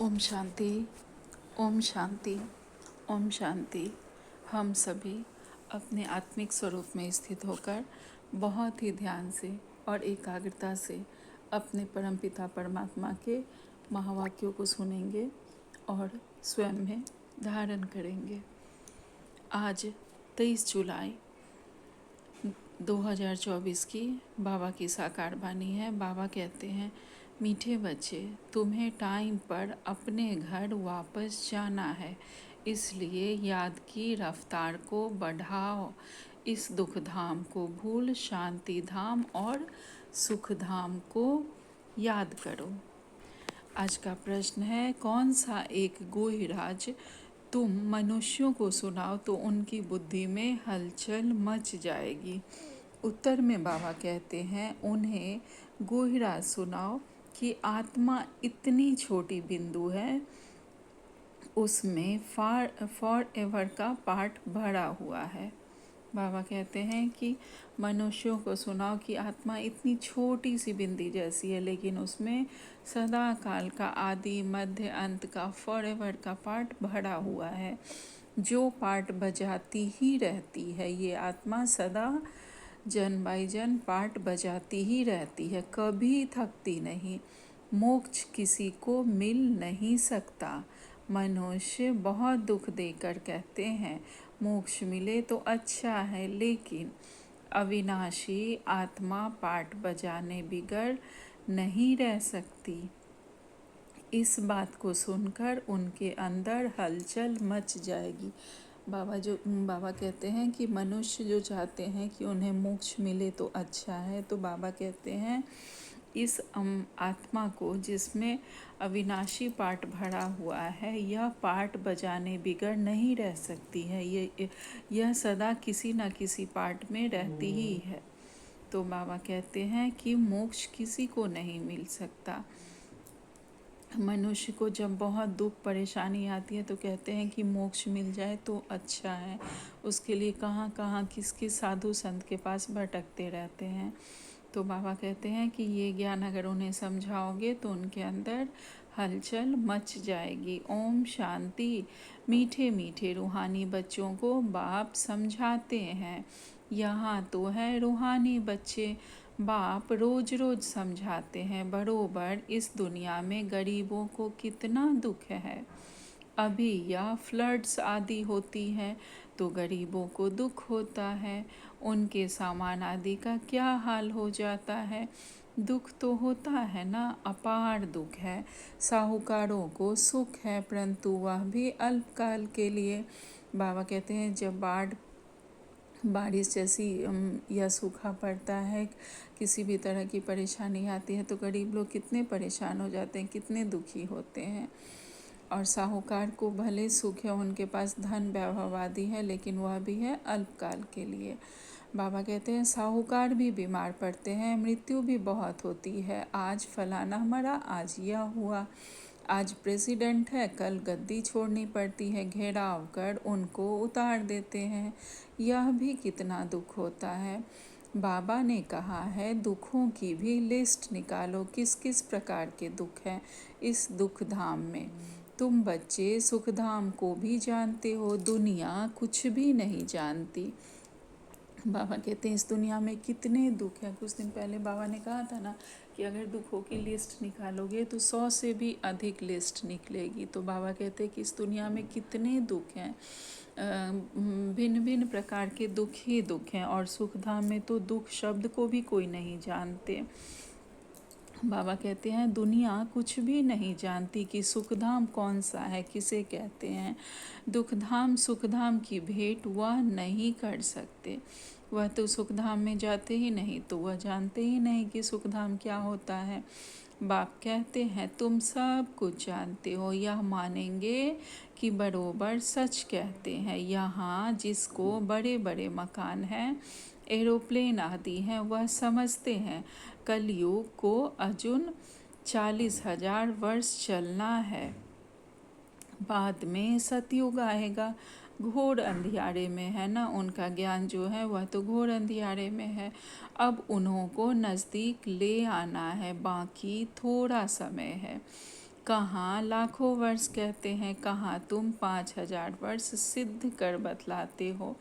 ओम शांति। ओम शांति। ओम शांति। हम सभी अपने आत्मिक स्वरूप में स्थित होकर बहुत ही ध्यान से और एकाग्रता से अपने परमपिता परमात्मा के महावाक्यों को सुनेंगे और स्वयं में धारण करेंगे। आज 23 जुलाई 2024 की बाबा की साकार वाणी है। बाबा कहते हैं, मीठे बच्चे, तुम्हें टाइम पर अपने घर वापस जाना है, इसलिए याद की रफ्तार को बढ़ाओ। इस दुख धाम को भूल शांति धाम और सुख धाम को याद करो। आज का प्रश्न है, कौन सा एक गुह्यराज तुम मनुष्यों को सुनाओ तो उनकी बुद्धि में हलचल मच जाएगी। उत्तर में बाबा कहते हैं, उन्हें गुह्यराज सुनाओ कि आत्मा इतनी छोटी बिंदु है, उसमें फॉर एवर का पार्ट भरा हुआ है। बाबा कहते हैं कि मनुष्यों को सुनाओ कि आत्मा इतनी छोटी सी बिंदी जैसी है, लेकिन उसमें सदा काल का आदि मध्य अंत का फॉर एवर का पार्ट भरा हुआ है, जो पार्ट बजाती ही रहती है। ये आत्मा सदा जन बाई जन पार्ट बजाती ही रहती है, कभी थकती नहीं। मोक्ष किसी को मिल नहीं सकता। मनुष्य बहुत दुख देकर कहते हैं मोक्ष मिले तो अच्छा है, लेकिन अविनाशी आत्मा पार्ट बजाने बिगर नहीं रह सकती। इस बात को सुनकर उनके अंदर हलचल मच जाएगी। बाबा कहते हैं कि मनुष्य जो चाहते हैं कि उन्हें मोक्ष मिले तो अच्छा है, तो बाबा कहते हैं इस आत्मा को जिसमें अविनाशी पार्ट भरा हुआ है, यह पार्ट बजाने बिगर नहीं रह सकती है। यह सदा किसी न किसी पार्ट में रहती ही है। तो बाबा कहते हैं कि मोक्ष किसी को नहीं मिल सकता। मनुष्य को जब बहुत दुख परेशानी आती है तो कहते हैं कि मोक्ष मिल जाए तो अच्छा है। उसके लिए कहाँ कहाँ किस किस साधु संत के पास भटकते रहते हैं। तो बाबा कहते हैं कि ये ज्ञान अगर उन्हें समझाओगे तो उनके अंदर हलचल मच जाएगी। ओम शांति। मीठे मीठे रूहानी बच्चों को बाप समझाते हैं। यहाँ तो है रूहानी बच्चे, बाप रोज रोज समझाते हैं बरोबर इस दुनिया में गरीबों को कितना दुख है। अभी यह फ्लड्स आदि होती है तो गरीबों को दुख होता है, उनके सामान आदि का क्या हाल हो जाता है। दुख तो होता है ना, अपार दुख है। साहूकारों को सुख है, परंतु वह भी अल्पकाल के लिए। बाबा कहते हैं जब बारिश जैसी या सूखा पड़ता है, किसी भी तरह की परेशानी आती है तो गरीब लोग कितने परेशान हो जाते हैं, कितने दुखी होते हैं। और साहूकार को भले सुख है, उनके पास धन वैभव आदि है, लेकिन वह भी है अल्पकाल के लिए। बाबा कहते हैं साहूकार भी बीमार पड़ते हैं, मृत्यु भी बहुत होती है। आज फलाना मरा, आज यह हुआ। आज प्रेसिडेंट है, कल गद्दी छोड़नी पड़ती है, घेराव कर उनको उतार देते हैं। यह भी कितना दुख होता है। बाबा ने कहा है दुखों की भी लिस्ट निकालो, किस किस प्रकार के दुख हैं इस दुख धाम में। तुम बच्चे सुखधाम को भी जानते हो, दुनिया कुछ भी नहीं जानती। बाबा कहते हैं इस दुनिया में कितने दुख हैं। कुछ दिन पहले बाबा ने कहा था ना कि अगर दुखों की लिस्ट निकालोगे तो 100 से भी अधिक लिस्ट निकलेगी। तो बाबा कहते हैं कि इस दुनिया में कितने दुख हैं, भिन्न भिन्न प्रकार के दुख ही दुख हैं। और सुखधाम में तो दुख शब्द को भी कोई नहीं जानते। बाबा कहते हैं दुनिया कुछ भी नहीं जानती कि सुखधाम कौन सा है, किसे कहते हैं। दुखधाम सुखधाम की भेंट वह नहीं कर सकते। वह तो सुखधाम में जाते ही नहीं, तो वह जानते ही नहीं कि सुखधाम क्या होता है। बाप कहते हैं तुम सब कुछ जानते हो, यह मानेंगे कि बरोबर सच कहते हैं। यहाँ जिसको बड़े बड़े मकान हैं, एरोप्लेन आदि हैं, वह समझते हैं कलयुग को अजुन 40,000 वर्ष चलना है, बाद में सतयुग आएगा। घोर अंधियारे में है ना, उनका ज्ञान जो है वह तो घोर अंधियारे में है। अब उन्हों को नज़दीक ले आना है, बाकी थोड़ा समय है। कहाँ लाखों वर्ष कहते हैं, कहाँ तुम 5,000 वर्ष सिद्ध कर बतलाते हो।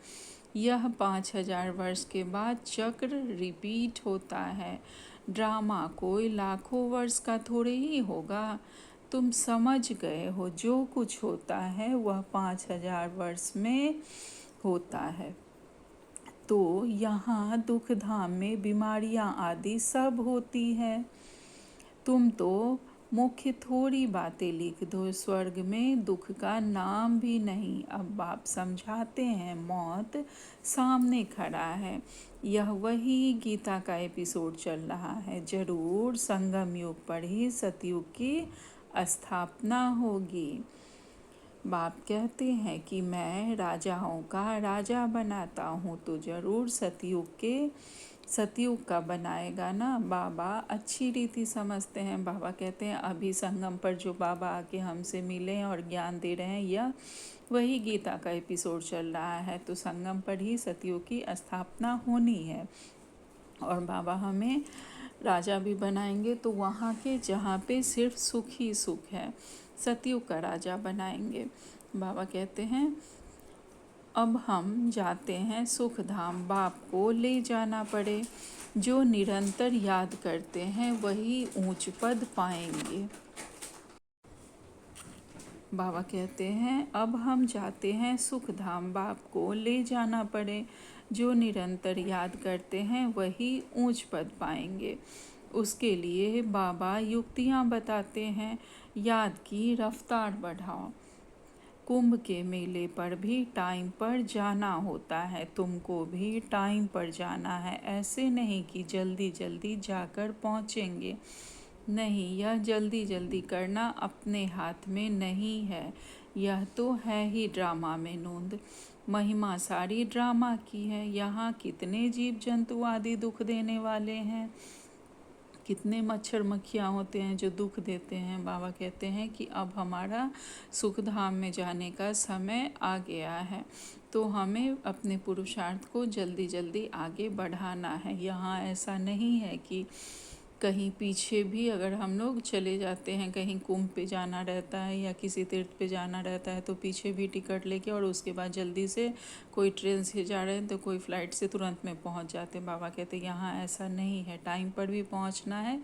यह 5,000 वर्ष के बाद चक्र रिपीट होता है। ड्रामा कोई लाखों वर्ष का थोड़े ही होगा। तुम समझ गए हो, जो कुछ होता है वह 5,000 वर्ष में होता है। तो यहाँ दुख धाम में बीमारियाँ आदि सब होती है। तुम तो मुख्य थोड़ी बातें लिख दो, स्वर्ग में दुख का नाम भी नहीं। अब बाप समझाते हैं, मौत सामने खड़ा है। यह वही गीता का एपिसोड चल रहा है। जरूर संगम युग पर ही सतयुग की स्थापना होगी। बाप कहते हैं कि मैं राजाओं का राजा बनाता हूँ, तो ज़रूर सतयुग का बनाएगा ना। बाबा अच्छी रीति समझते हैं। बाबा कहते हैं अभी संगम पर जो बाबा आके हमसे मिले और ज्ञान दे रहे हैं, यह वही गीता का एपिसोड चल रहा है। तो संगम पर ही सतयुग की स्थापना होनी है और बाबा हमें राजा भी बनाएंगे, तो वहाँ के जहाँ पे सिर्फ सुख ही सुख है, सतयुग का राजा बनाएंगे। बाबा कहते हैं अब हम जाते हैं सुख धाम। बाप को ले जाना पड़े। जो निरंतर याद करते हैं वही ऊंच पद पाएंगे। बाबा कहते हैं अब हम जाते हैं सुख धाम। बाप को ले जाना पड़े। जो निरंतर याद करते हैं वही ऊंच पद पाएंगे। उसके लिए बाबा युक्तियाँ बताते हैं। याद की रफ्तार बढ़ाओ। कुंभ के मेले पर भी टाइम पर जाना होता है। तुमको भी टाइम पर जाना है। ऐसे नहीं कि जल्दी जल्दी जाकर पहुँचेंगे। नहीं, यह जल्दी जल्दी करना अपने हाथ में नहीं है। यह तो है ही ड्रामा में नोंद। महिमा सारी ड्रामा की है। यहाँ कितने जीव जंतु आदि दुख देने वाले हैं। कितने मच्छर मक्खियाँ होते हैं जो दुख देते हैं। बाबा कहते हैं कि अब हमारा सुख धाम में जाने का समय आ गया है, तो हमें अपने पुरुषार्थ को जल्दी जल्दी आगे बढ़ाना है। यहाँ ऐसा नहीं है कि कहीं पीछे भी अगर हम लोग चले जाते हैं, कहीं कुंभ पे जाना रहता है या किसी तीर्थ पे जाना रहता है, तो पीछे भी टिकट लेके और उसके बाद जल्दी से कोई ट्रेन से जा रहे हैं तो कोई फ़्लाइट से तुरंत में पहुंच जाते हैं। बाबा कहते हैं यहाँ ऐसा नहीं है। टाइम पर भी पहुंचना है,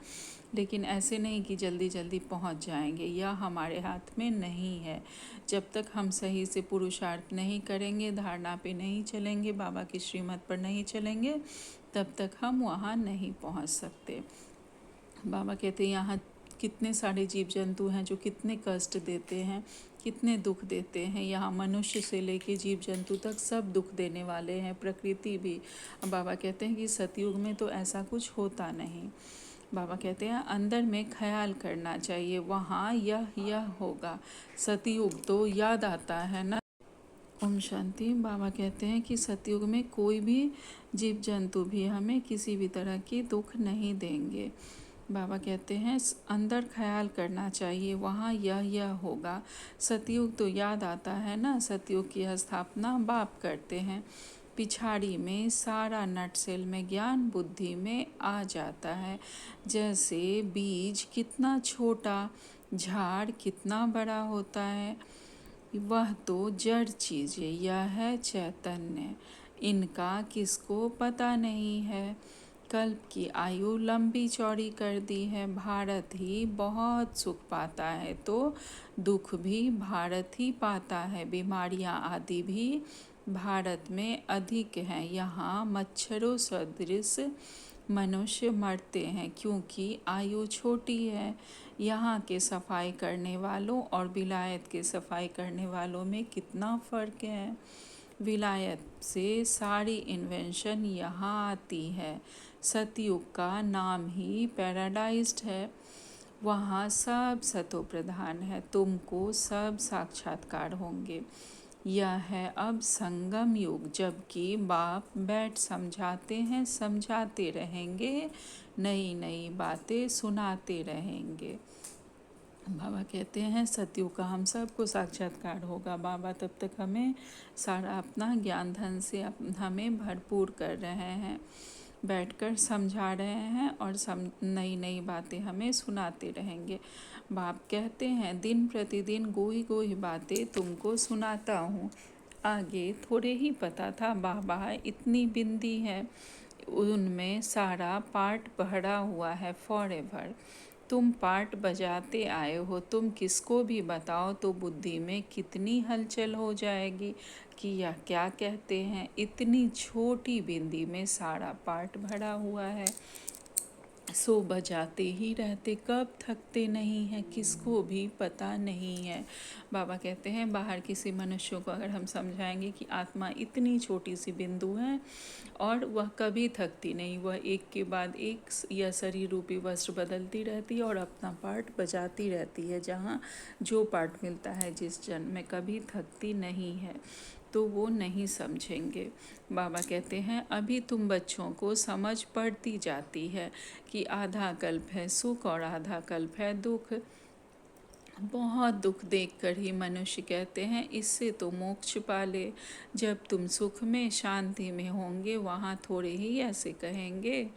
लेकिन ऐसे नहीं कि जल्दी जल्दी पहुंच जाएंगे। यह हमारे हाथ में नहीं है। जब तक हम सही से पुरुषार्थ नहीं करेंगे, धारणा पे नहीं चलेंगे, बाबा की श्रीमत पर नहीं चलेंगे, तब तक हम वहाँ नहीं पहुँच सकते। बाबा कहते हैं यहाँ कितने सारे जीव जंतु हैं जो कितने कष्ट देते हैं, कितने दुख देते हैं। यहाँ मनुष्य से लेके जीव जंतु तक सब दुख देने वाले हैं, प्रकृति भी। अब बाबा कहते हैं कि सतयुग में तो ऐसा कुछ होता नहीं। बाबा कहते हैं अंदर में ख्याल करना चाहिए, वहाँ यह होगा। सतयुग तो याद आता है ना। ओम शांति। बाबा कहते हैं कि सतयुग में कोई भी जीव जंतु भी हमें किसी भी तरह की दुख नहीं देंगे। बाबा कहते हैं अंदर ख्याल करना चाहिए, वहाँ यह होगा। सतयुग तो याद आता है ना। सतयुग की स्थापना बाप करते हैं। पिछाड़ी में सारा नट सेल में ज्ञान बुद्धि में आ जाता है। जैसे बीज कितना छोटा, झाड़ कितना बड़ा होता है, वह तो जड़ चीज़ें, यह है चैतन्य। इनका किसको पता नहीं है। कल्प की आयु लंबी चौड़ी कर दी है। भारत ही बहुत सुख पाता है, तो दुख भी भारत ही पाता है। बीमारियां आदि भी भारत में अधिक हैं। यहाँ मच्छरों सदृश मनुष्य मरते हैं क्योंकि आयु छोटी है। यहाँ के सफाई करने वालों और विलायत के सफाई करने वालों में कितना फ़र्क है। विलायत से सारी इन्वेंशन यहाँ आती है। सतयुग का नाम ही पैराडाइज्ड है। वहाँ सब सतो प्रधान है। तुमको सब साक्षात्कार होंगे। यह है अब संगम युग, जबकि बाप बैठ समझाते हैं, समझाते रहेंगे, नई नई बातें सुनाते रहेंगे। बाबा कहते हैं सतयुग का हम सबको साक्षात्कार होगा। बाबा तब तक हमें सारा अपना ज्ञान धन से हमें भरपूर कर रहे हैं, बैठकर समझा रहे हैं और नई नई बातें हमें सुनाते रहेंगे। बाप कहते हैं, दिन प्रतिदिन गोही गोही बातें तुमको सुनाता हूँ। आगे थोड़े ही पता था बाबा इतनी बिंदी है, उनमें सारा पार्ट भरा हुआ है फॉरएवर। तुम पार्ट बजाते आए हो, तुम किसको भी बताओ तो बुद्धि में कितनी हलचल हो जाएगी कि यह क्या कहते हैं, इतनी छोटी बिंदी में सारा पार्ट भरा हुआ है। सो बजाते ही रहते, कब थकते नहीं हैं किसको भी पता नहीं है। बाबा कहते हैं बाहर किसी मनुष्य को अगर हम समझाएंगे कि आत्मा इतनी छोटी सी बिंदु है और वह कभी थकती नहीं, वह एक के बाद एक या शरीर रूपी वस्त्र बदलती रहती है और अपना पार्ट बजाती रहती है, जहाँ जो पार्ट मिलता है जिस जन्म में, कभी थकती नहीं है, तो वो नहीं समझेंगे। बाबा कहते हैं अभी तुम बच्चों को समझ पड़ती जाती है कि आधा कल्प है सुख और आधा कल्प है दुख। बहुत दुख देखकर ही मनुष्य कहते हैं इससे तो मोक्ष पा ले। जब तुम सुख में शांति में होंगे वहाँ थोड़े ही ऐसे कहेंगे।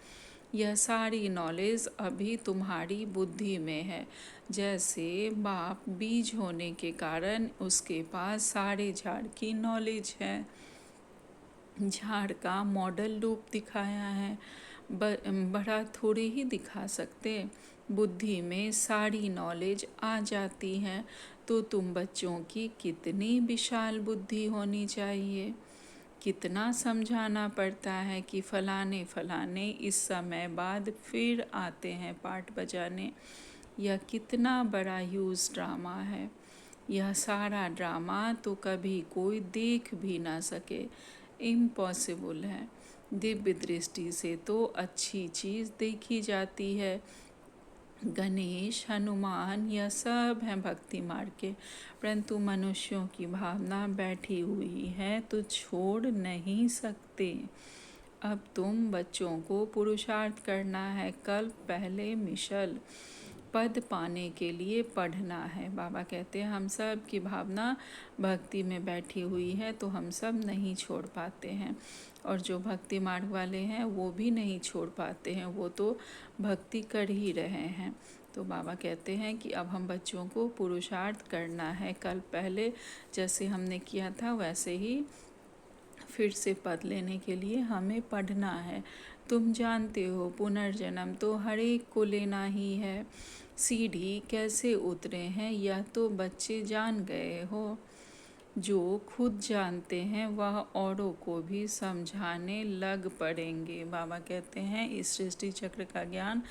यह सारी नॉलेज अभी तुम्हारी बुद्धि में है। जैसे बाप बीज होने के कारण उसके पास सारे झाड़ की नॉलेज है, झाड़ का मॉडल रूप दिखाया है, बड़ा थोड़े ही दिखा सकते। बुद्धि में सारी नॉलेज आ जाती है, तो तुम बच्चों की कितनी विशाल बुद्धि होनी चाहिए। कितना समझाना पड़ता है कि फलाने फलाने इस समय बाद फिर आते हैं पार्ट बजाने। यह कितना बड़ा ह्यूज ड्रामा है। यह सारा ड्रामा तो कभी कोई देख भी ना सके, इम्पॉसिबल है। दिव्य दृष्टि से तो अच्छी चीज़ देखी जाती है। गणेश, हनुमान यह सब हैं भक्ति मार्ग के, परंतु मनुष्यों की भावना बैठी हुई है तो छोड़ नहीं सकते। अब तुम बच्चों को पुरुषार्थ करना है, कल पहले मिशल पद पाने के लिए पढ़ना है। बाबा कहते हैं हम सब की भावना भक्ति में बैठी हुई है तो हम सब नहीं छोड़ पाते हैं, और जो भक्ति मार्ग वाले हैं वो भी नहीं छोड़ पाते हैं, वो तो भक्ति कर ही रहे हैं। तो बाबा कहते हैं कि अब हम बच्चों को पुरुषार्थ करना है, कल पहले जैसे हमने किया था वैसे ही फिर से पद लेने के लिए हमें पढ़ना है। तुम जानते हो पुनर्जन्म तो हर एक को लेना ही है। सीढ़ी कैसे उतरे हैं यह तो बच्चे जान गए हो। जो खुद जानते हैं वह औरों को भी समझाने लग पड़ेंगे। बाबा कहते हैं इस सृष्टि चक्र का ज्ञान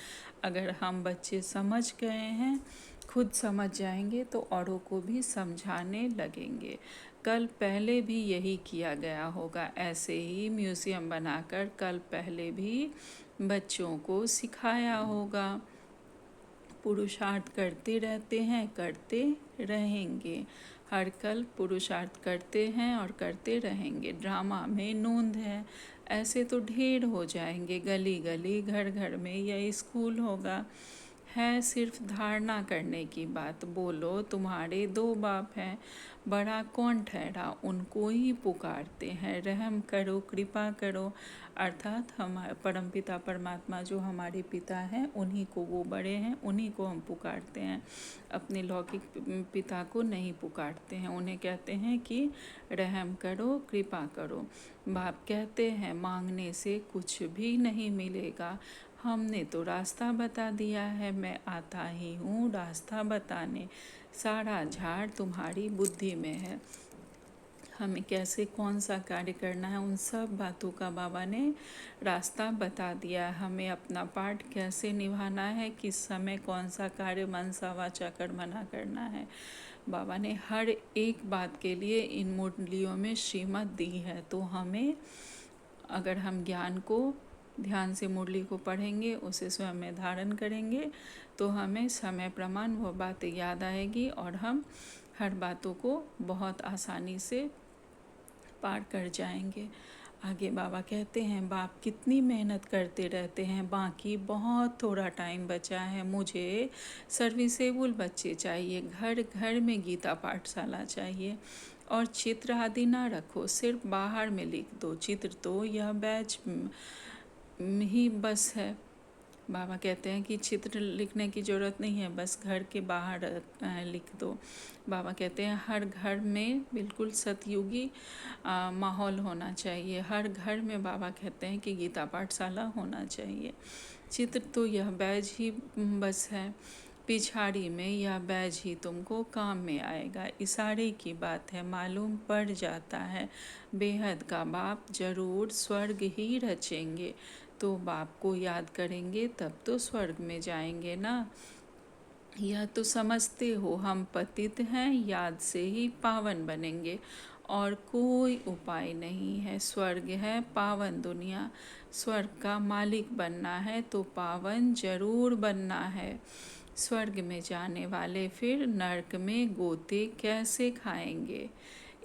अगर हम बच्चे समझ गए हैं, खुद समझ जाएंगे तो औरों को भी समझाने लगेंगे। कल पहले भी यही किया गया होगा, ऐसे ही म्यूज़ियम बनाकर कल पहले भी बच्चों को सिखाया होगा। पुरुषार्थ करते रहते हैं, करते रहेंगे। हर कल पुरुषार्थ करते हैं और करते रहेंगे। ड्रामा में नोंद है, ऐसे तो ढेर हो जाएंगे, गली गली घर घर में यह स्कूल होगा। है सिर्फ धारणा करने की बात। बोलो तुम्हारे दो बाप हैं, बड़ा कौन ठहरा, उनको ही पुकारते हैं। रहम करो, कृपा करो, अर्थात हमारे परमपिता परमात्मा जो हमारे पिता हैं उन्हीं को, वो बड़े हैं उन्हीं को हम पुकारते हैं, अपने लौकिक पिता को नहीं पुकारते हैं। उन्हें कहते हैं कि रहम करो, कृपा करो। बाप कहते हैं मांगने से कुछ भी नहीं मिलेगा, हमने तो रास्ता बता दिया है, मैं आता ही हूँ रास्ता बताने। सारा झाड़ तुम्हारी बुद्धि में है। हमें कैसे कौन सा कार्य करना है उन सब बातों का बाबा ने रास्ता बता दिया है। हमें अपना पार्ट कैसे निभाना है, किस समय कौन सा कार्य मनसा वाचा कर्मणा करना है। बाबा ने हर एक बात के लिए इन मुरलियों में श्रीमत दी है। तो हमें अगर हम ज्ञान को ध्यान से मुरली को पढ़ेंगे, उसे स्वयं में धारण करेंगे, तो हमें समय प्रमाण वो बातें याद आएगी और हम हर बातों को बहुत आसानी से पार कर जाएंगे। आगे बाबा कहते हैं बाप कितनी मेहनत करते रहते हैं, बाकी बहुत थोड़ा टाइम बचा है। मुझे सर्विसेबल बच्चे चाहिए, घर घर में गीता पाठशाला चाहिए। और चित्र आदि ना रखो, सिर्फ बाहर में लिख दो। चित्र तो यह बैच ही बस है, बाबा कहते हैं कि चित्र लिखने की ज़रूरत नहीं है, बस घर के बाहर लिख दो। बाबा कहते हैं हर घर में बिल्कुल सतयुगी माहौल होना चाहिए। हर घर में बाबा कहते हैं कि गीता पाठशाला होना चाहिए। चित्र तो यह बैज ही बस है, पिछाड़ी में यह बैज ही तुमको काम में आएगा। इशारे की बात है, मालूम पड़ जाता है। बेहद का बाप जरूर स्वर्ग ही रचेंगे, तो बाप को याद करेंगे तब तो स्वर्ग में जाएंगे ना। यह तो समझते हो हम पतित हैं, याद से ही पावन बनेंगे, और कोई उपाय नहीं है। स्वर्ग है पावन दुनिया, स्वर्ग का मालिक बनना है तो पावन जरूर बनना है। स्वर्ग में जाने वाले फिर नरक में गोते कैसे खाएंगे?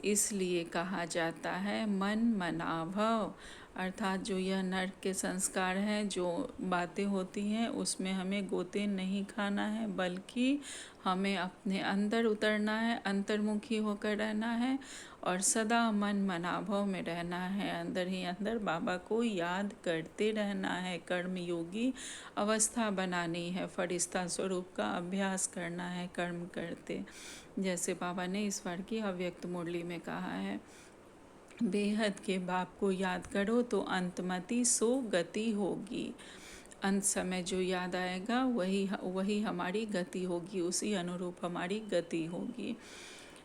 इसलिए कहा जाता है मन मनाभव, अर्थात जो यह नर्क के संस्कार हैं, जो बातें होती हैं, उसमें हमें गोते नहीं खाना है, बल्कि हमें अपने अंदर उतरना है, अंतर्मुखी होकर रहना है और सदा मन मनाभव में रहना है। अंदर ही अंदर बाबा को याद करते रहना है, कर्मयोगी अवस्था बनानी है, फरिश्ता स्वरूप का अभ्यास करना है कर्म करते। जैसे बाबा ने इस बार की अव्यक्त मुरली में कहा है, बेहद के बाप को याद करो तो अंतमति सो गति होगी। अंत समय जो याद आएगा वही हमारी गति होगी, उसी अनुरूप हमारी गति होगी।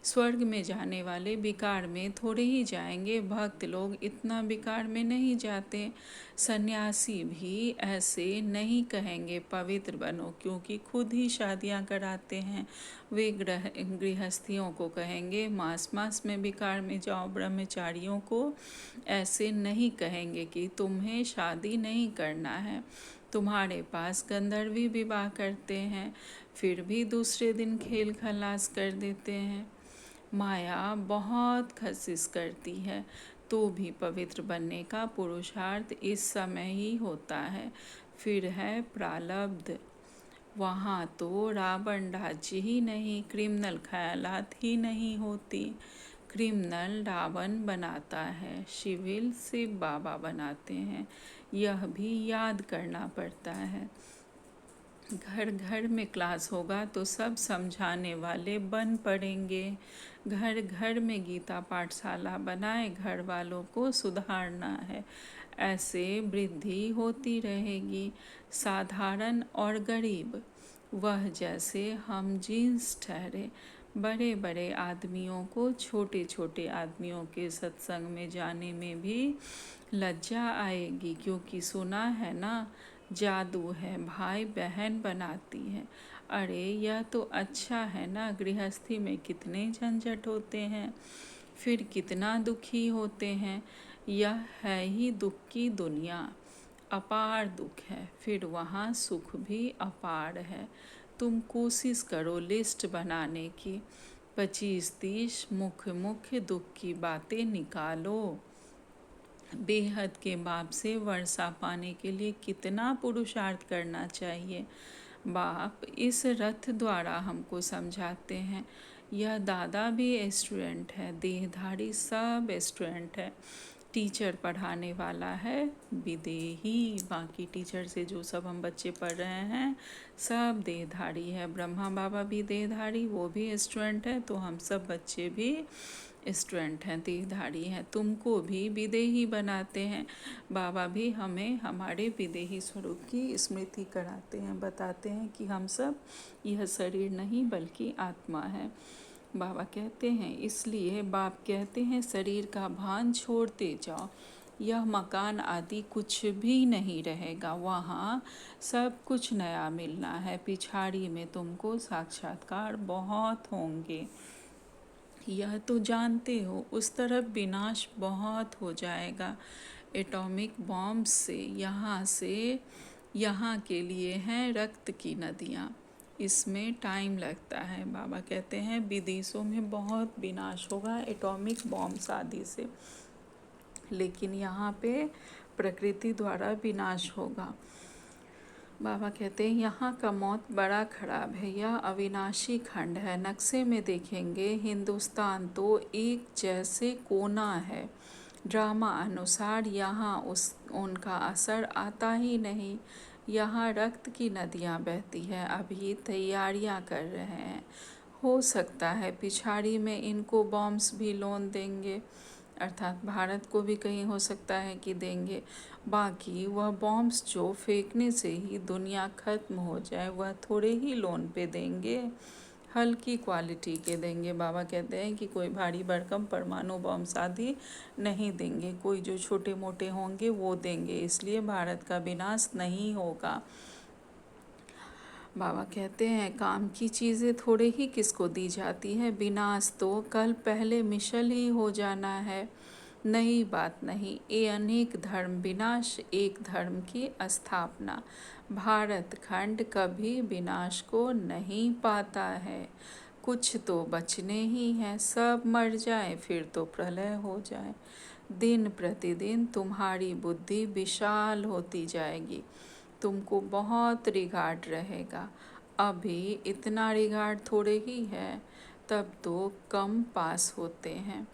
स्वर्ग में जाने वाले विकार में थोड़े ही जाएंगे, भक्त लोग इतना विकार में नहीं जाते। सन्यासी भी ऐसे नहीं कहेंगे पवित्र बनो, क्योंकि खुद ही शादियां कराते हैं। वे गृहस्थियों को कहेंगे मास मास में विकार में जाओ। ब्रह्मचारियों को ऐसे नहीं कहेंगे कि तुम्हें शादी नहीं करना है। तुम्हारे पास गंधर्वी विवाह करते हैं, फिर भी दूसरे दिन खेल खलास कर देते हैं। माया बहुत खसिस करती है, तो भी पवित्र बनने का पुरुषार्थ इस समय ही होता है। फिर है प्रारब्ध, वहाँ तो रावण राज्य ही नहीं, क्रिमिनल ख्यालात ही नहीं होती। क्रिमिनल रावण बनाता है, सिविल शिव बाबा बनाते हैं। यह भी याद करना पड़ता है। घर घर में क्लास होगा तो सब समझाने वाले बन पड़ेंगे। घर घर में गीता पाठशाला बनाए, घर वालों को सुधारना है। ऐसे वृद्धि होती रहेगी। साधारण और गरीब वह जैसे हम जींस ठहरे। बड़े बड़े आदमियों को छोटे छोटे आदमियों के सत्संग में जाने में भी लज्जा आएगी, क्योंकि सुना है ना, जादू है भाई बहन बनाती है। अरे यह तो अच्छा है ना, गृहस्थी में कितने झंझट होते हैं, फिर कितना दुखी होते हैं। यह है ही दुख की दुनिया, अपार दुख है, फिर वहाँ सुख भी अपार है। तुम कोशिश करो लिस्ट बनाने की, 25-30 मुख्य दुख की बातें निकालो। बेहद के बाप से वर्षा पाने के लिए कितना पुरुषार्थ करना चाहिए। बाप इस रथ द्वारा हमको समझाते हैं। यह दादा भी स्टूडेंट है, देहधारी सब स्टूडेंट है। टीचर पढ़ाने वाला है विदेही, बाकी टीचर से जो सब हम बच्चे पढ़ रहे हैं सब देहधारी है। ब्रह्मा बाबा भी देहधारी, वो भी स्टूडेंट है, तो हम सब बच्चे भी स्टूडेंट हैं, देहधारी हैं। तुमको भी विदेही बनाते हैं। बाबा भी हमें हमारे विदेही स्वरूप की स्मृति कराते हैं, बताते हैं कि हम सब यह शरीर नहीं बल्कि आत्मा है। बाबा कहते हैं, इसलिए बाप कहते हैं शरीर का भान छोड़ते जाओ। यह मकान आदि कुछ भी नहीं रहेगा, वहाँ सब कुछ नया मिलना है। पिछाड़ी में तुमको साक्षात्कार बहुत होंगे, यह तो जानते हो। उस तरफ विनाश बहुत हो जाएगा। एटॉमिक बॉम्ब से यहाँ के लिए हैं रक्त की नदियाँ, इसमें टाइम लगता है। बाबा कहते हैं विदेशों में बहुत विनाश होगा एटॉमिक बॉम्ब आदि से, लेकिन यहाँ पे प्रकृति द्वारा विनाश होगा। बाबा कहते हैं यहाँ का मौत बड़ा खराब है, यह अविनाशी खंड है। नक्शे में देखेंगे हिंदुस्तान तो एक जैसे कोना है। ड्रामा अनुसार यहाँ उनका असर आता ही नहीं। यहाँ रक्त की नदियाँ बहती हैं, अभी तैयारियाँ कर रहे हैं। हो सकता है पिछाड़ी में इनको बॉम्ब्स भी लोन देंगे, अर्थात भारत को भी कहीं हो सकता है कि देंगे। बाकी वह बॉम्ब्स जो फेंकने से ही दुनिया ख़त्म हो जाए, वह थोड़े ही लोन पे देंगे, हल्की क्वालिटी के देंगे। बाबा कहते हैं कि कोई भारी भरकम परमाणु बॉम्ब आदि नहीं देंगे, कोई जो छोटे मोटे होंगे वो देंगे, इसलिए भारत का विनाश नहीं होगा। बाबा कहते हैं काम की चीज़ें थोड़े ही किसको दी जाती है, विनाश तो कल पहले मिशल ही हो जाना है। नई बात नहीं, ये अनेक धर्म विनाश, एक धर्म की स्थापना। भारत खंड कभी विनाश को नहीं पाता है। कुछ तो बचने ही हैं, सब मर जाए फिर तो प्रलय हो जाए। दिन प्रतिदिन तुम्हारी बुद्धि विशाल होती जाएगी, तुमको बहुत रिगार्ड रहेगा। अभी इतना रिगार्ड थोड़े ही है, तब तो कम पास होते हैं।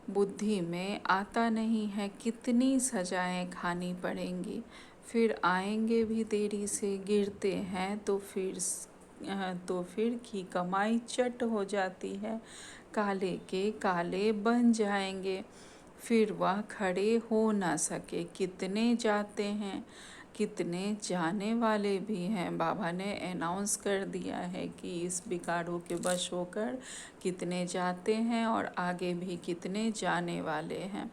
बुद्धि में आता नहीं है कितनी सजाएं खानी पड़ेंगी, फिर आएंगे भी देरी से। गिरते हैं तो फिर की कमाई चट हो जाती है, काले के काले बन जाएंगे, फिर वह खड़े हो ना सके। कितने जाते हैं, कितने जाने वाले भी हैं। बाबा ने अनाउंस कर दिया है कि इस विकारों के वश होकर कितने जाते हैं और आगे भी कितने जाने वाले हैं।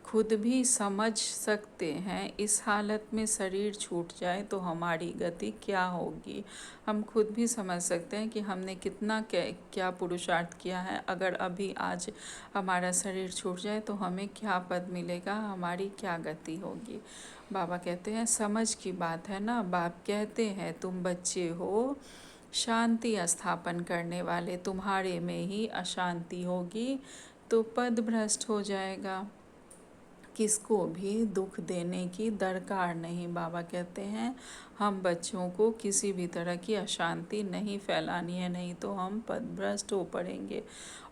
खुद भी समझ सकते हैं इस हालत में शरीर छूट जाए तो हमारी गति क्या होगी। हम खुद भी समझ सकते हैं कि हमने कितना क्या पुरुषार्थ किया है। अगर अभी आज हमारा शरीर छूट जाए तो हमें क्या पद मिलेगा, हमारी क्या गति होगी। बाबा कहते हैं समझ की बात है ना। बाप कहते हैं तुम बच्चे हो, शांति स्थापन करने वाले, तुम्हारे में ही अशांति होगी तो पद भ्रष्ट हो जाएगा। किसको भी दुख देने की दरकार नहीं। बाबा कहते हैं हम बच्चों को किसी भी तरह की अशांति नहीं फैलानी है, नहीं तो हम पदभ्रष्ट हो पड़ेंगे।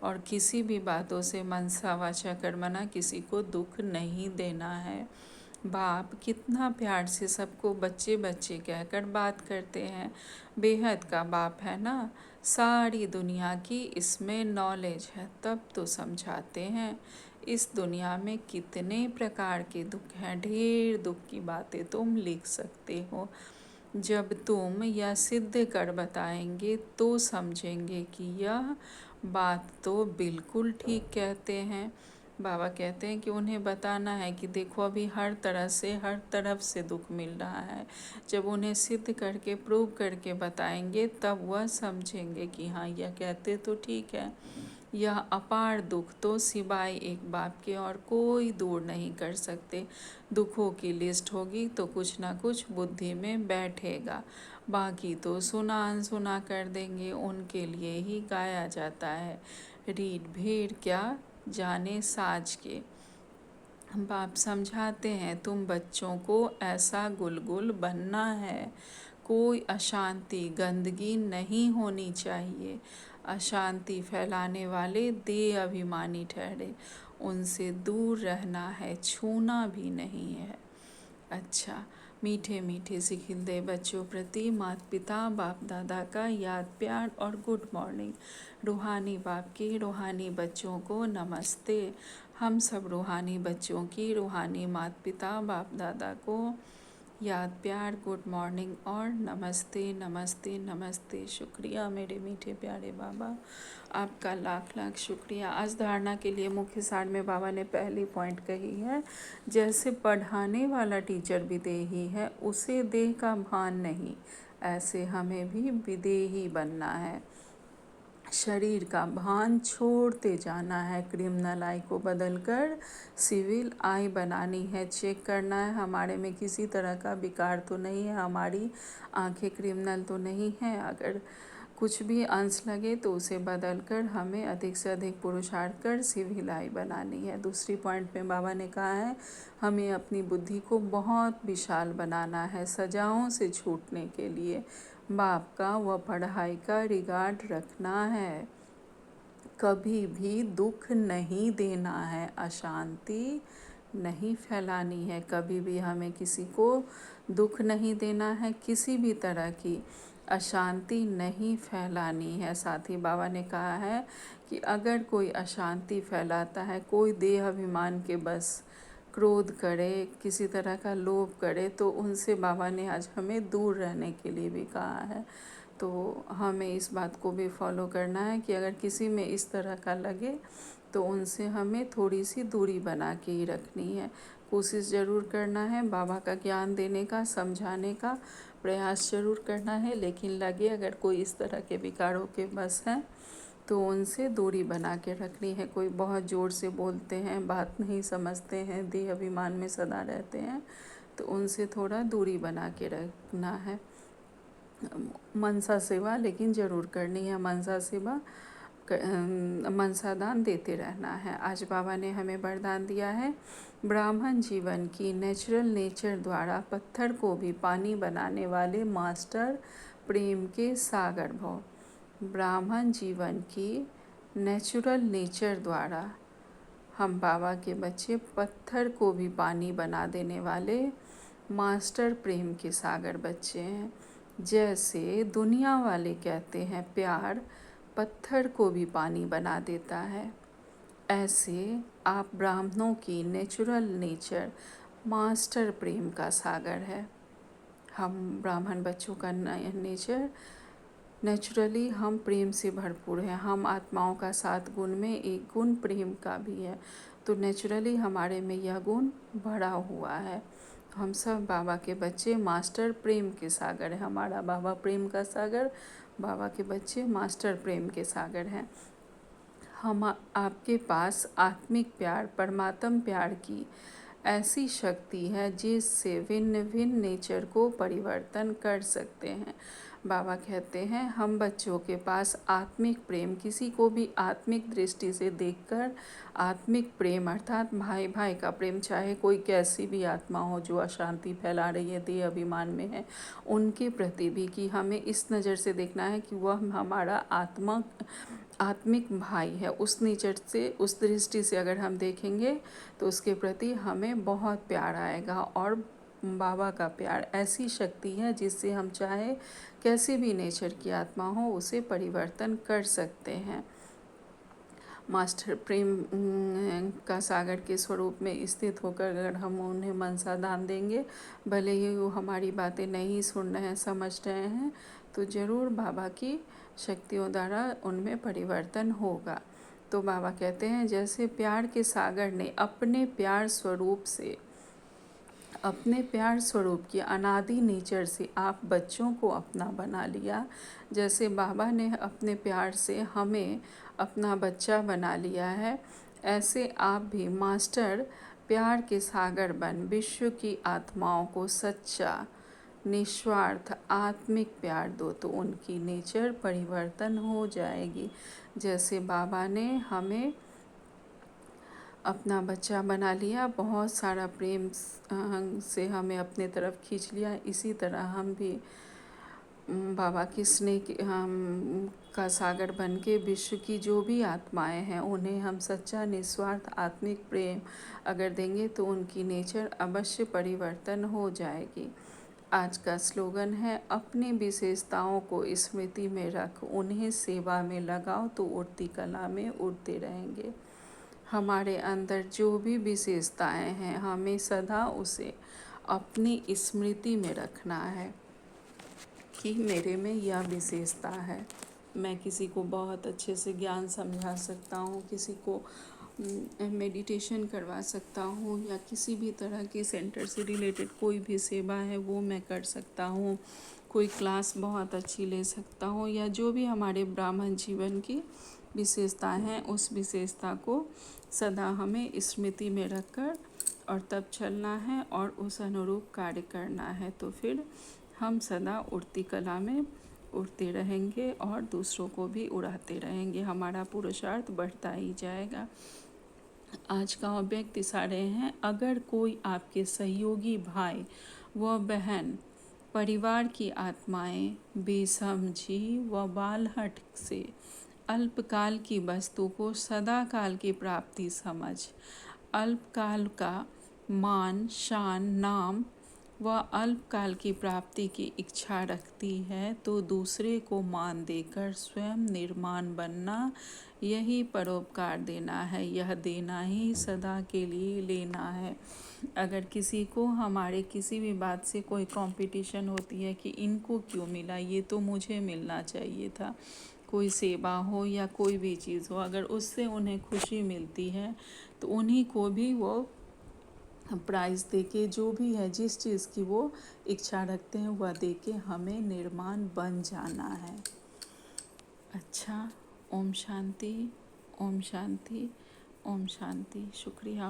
और किसी भी बातों से मनसा वाचा कर्मणा किसी को दुख नहीं देना है। बाप कितना प्यार से सबको बच्चे बच्चे कहकर बात करते हैं। बेहद का बाप है ना, सारी दुनिया की इसमें नॉलेज है, तब तो समझाते हैं। इस दुनिया में कितने प्रकार के दुख हैं, ढेर दुख की बातें तुम लिख सकते हो। जब तुम यह सिद्ध कर बताएंगे तो समझेंगे कि यह बात तो बिल्कुल ठीक कहते हैं। बाबा कहते हैं कि उन्हें बताना है कि देखो अभी हर तरह से हर तरफ से दुख मिल रहा है। जब उन्हें सिद्ध करके प्रूव करके बताएंगे तब वह समझेंगे कि हाँ यह कहते तो ठीक है। यह अपार दुख तो सिवाय एक बाप के और कोई दूर नहीं कर सकते। दुखों की लिस्ट होगी तो कुछ ना कुछ बुद्धि में बैठेगा, बाकी तो सुना अनसुना कर देंगे। उनके लिए ही गाया जाता है, रीढ़ भेड़ क्या जाने साज के। बाप समझाते हैं तुम बच्चों को ऐसा गुलगुल बनना है, कोई अशांति गंदगी नहीं होनी चाहिए। अशांति फैलाने वाले देह अभिमानी ठहरे, उनसे दूर रहना है, छूना भी नहीं है। अच्छा, मीठे मीठे से खिलते बच्चों प्रति माता पिता बाप दादा का याद प्यार और गुड मॉर्निंग। रूहानी बाप की रूहानी बच्चों को नमस्ते। हम सब रूहानी बच्चों की रूहानी माता पिता बाप दादा को याद प्यार गुड मॉर्निंग और नमस्ते नमस्ते नमस्ते। शुक्रिया मेरे मीठे प्यारे बाबा, आपका लाख लाख शुक्रिया। आज धारणा के लिए मुख्य सार में बाबा ने पहली पॉइंट कही है, जैसे पढ़ाने वाला टीचर विदेही है, उसे देह का भान नहीं, ऐसे हमें भी विदेही बनना है। शरीर का भान छोड़ते जाना है, क्रिमिनल आई को बदलकर सिविल आई बनानी है। चेक करना है हमारे में किसी तरह का विकार तो नहीं है, हमारी आंखें क्रिमिनल तो नहीं हैं। अगर कुछ भी अंश लगे तो उसे बदलकर हमें अधिक से अधिक पुरुषार्थ कर सिविल आई बनानी है। दूसरी पॉइंट में बाबा ने कहा है हमें अपनी बुद्धि को बहुत विशाल बनाना है सजाओं से छूटने के लिए। बाप का व पढ़ाई का रिगार्ड रखना है, कभी भी दुख नहीं देना है, अशांति नहीं फैलानी है, कभी भी हमें किसी को दुख नहीं देना है, किसी भी तरह की अशांति नहीं फैलानी है। साथ ही बाबा ने कहा है कि अगर कोई अशांति फैलाता है, कोई देह अभिमान के बस क्रोध करे, किसी तरह का लोभ करे, तो उनसे बाबा ने आज हमें दूर रहने के लिए भी कहा है। तो हमें इस बात को भी फॉलो करना है कि अगर किसी में इस तरह का लगे तो उनसे हमें थोड़ी सी दूरी बना के ही रखनी है। कोशिश ज़रूर करना है, बाबा का ज्ञान देने का, समझाने का प्रयास ज़रूर करना है, लेकिन लगे अगर कोई इस तरह के विकारों के बस हैं तो उनसे दूरी बना के रखनी है। कोई बहुत ज़ोर से बोलते हैं, बात नहीं समझते हैं, देह अभिमान में सदा रहते हैं, तो उनसे थोड़ा दूरी बना के रखना है। मनसा सेवा लेकिन ज़रूर करनी है, मनसा सेवा मनसा दान देते रहना है। आज बाबा ने हमें वरदान दिया है, ब्राह्मण जीवन की नेचुरल नेचर द्वारा पत्थर को भी पानी बनाने वाले मास्टर प्रेम के सागर भव। ब्राह्मण जीवन की नेचुरल नेचर द्वारा हम बाबा के बच्चे पत्थर को भी पानी बना देने वाले मास्टर प्रेम के सागर बच्चे हैं। जैसे दुनिया वाले कहते हैं प्यार पत्थर को भी पानी बना देता है, ऐसे आप ब्राह्मणों की नेचुरल नेचर मास्टर प्रेम का सागर है। हम ब्राह्मण बच्चों का नेचर नेचुरली हम प्रेम से भरपूर हैं। हम आत्माओं का 7 गुण में एक गुण प्रेम का भी है, तो नेचुरली हमारे में यह गुण भरा हुआ है। हम सब बाबा के बच्चे मास्टर प्रेम के सागर हैं। हमारा बाबा प्रेम का सागर, बाबा के बच्चे मास्टर प्रेम के सागर हैं। हम आपके पास आत्मिक प्यार, परमात्म प्यार की ऐसी शक्ति है जिससे भिन्न भिन्न नेचर को परिवर्तन कर सकते हैं। बाबा कहते हैं हम बच्चों के पास आत्मिक प्रेम, किसी को भी आत्मिक दृष्टि से देखकर आत्मिक प्रेम अर्थात भाई भाई का प्रेम, चाहे कोई कैसी भी आत्मा हो जो अशांति फैला रही है, देह अभिमान में है, उनके प्रति भी कि हमें इस नज़र से देखना है कि वह हमारा आत्मिक भाई है। उस नेचर से, उस दृष्टि से अगर हम देखेंगे तो उसके प्रति हमें बहुत प्यार आएगा। और बाबा का प्यार ऐसी शक्ति है जिससे हम चाहे कैसी भी नेचर की आत्मा हो उसे परिवर्तन कर सकते हैं। मास्टर प्रेम का सागर के स्वरूप में स्थित होकर अगर हम उन्हें मनसा दान देंगे, भले ही वो हमारी बातें नहीं सुन रहे हैं, समझ रहे हैं, तो ज़रूर बाबा की शक्तियों द्वारा उनमें परिवर्तन होगा। तो बाबा कहते हैं जैसे प्यार के सागर ने अपने प्यार स्वरूप की अनादि नेचर से आप बच्चों को अपना बना लिया, जैसे बाबा ने अपने प्यार से हमें अपना बच्चा बना लिया है, ऐसे आप भी मास्टर प्यार के सागर बन विश्व की आत्माओं को सच्चा निस्वार्थ आत्मिक प्यार दो, तो उनकी नेचर परिवर्तन हो जाएगी। जैसे बाबा ने हमें अपना बच्चा बना लिया, बहुत सारा प्रेम से हमें अपने तरफ खींच लिया, इसी तरह हम भी बाबा की स्नेह का सागर बन के विश्व की जो भी आत्माएं हैं उन्हें हम सच्चा निस्वार्थ आत्मिक प्रेम अगर देंगे तो उनकी नेचर अवश्य परिवर्तन हो जाएगी। आज का स्लोगन है अपनी विशेषताओं को स्मृति में रख, उन्हें सेवा में लगाओ तो उड़ती कला में उड़ते रहेंगे। हमारे अंदर जो भी विशेषताएं हैं हमें सदा उसे अपनी स्मृति में रखना है कि मेरे में यह विशेषता है। मैं किसी को बहुत अच्छे से ज्ञान समझा सकता हूँ, किसी को मेडिटेशन करवा सकता हूँ, या किसी भी तरह की सेंटर से रिलेटेड कोई भी सेवा है वो मैं कर सकता हूँ, कोई क्लास बहुत अच्छी ले सकता हूँ, या जो भी हमारे ब्राह्मण जीवन की विशेषता हैं उस विशेषता को सदा हमें स्मृति में रखकर और तब चलना है और उस अनुरूप कार्य करना है। तो फिर हम सदा उड़ती कला में उड़ते रहेंगे और दूसरों को भी उड़ाते रहेंगे, हमारा पुरुषार्थ बढ़ता ही जाएगा। आज का अव्यक्त इशारे हैं, अगर कोई आपके सहयोगी भाई व बहन, परिवार की आत्माएं बेसमझी व बालहट से अल्पकाल की वस्तु को सदा काल की प्राप्ति समझ अल्पकाल का मान, शान, नाम व अल्पकाल की प्राप्ति की इच्छा रखती है तो दूसरे को मान देकर स्वयं निर्माण बनना, यही परोपकार देना है। यह देना ही सदा के लिए लेना है। अगर किसी को हमारे किसी भी बात से कोई कंपटीशन होती है कि इनको क्यों मिला, ये तो मुझे मिलना चाहिए था, कोई सेवा हो या कोई भी चीज़ हो, अगर उससे उन्हें खुशी मिलती है तो उन्हीं को भी वो प्राइज़ देके, जो भी है जिस चीज़ की वो इच्छा रखते हैं वह देके हमें निर्माण बन जाना है। अच्छा, ओम शांति, ओम शांति, ओम शांति। शुक्रिया।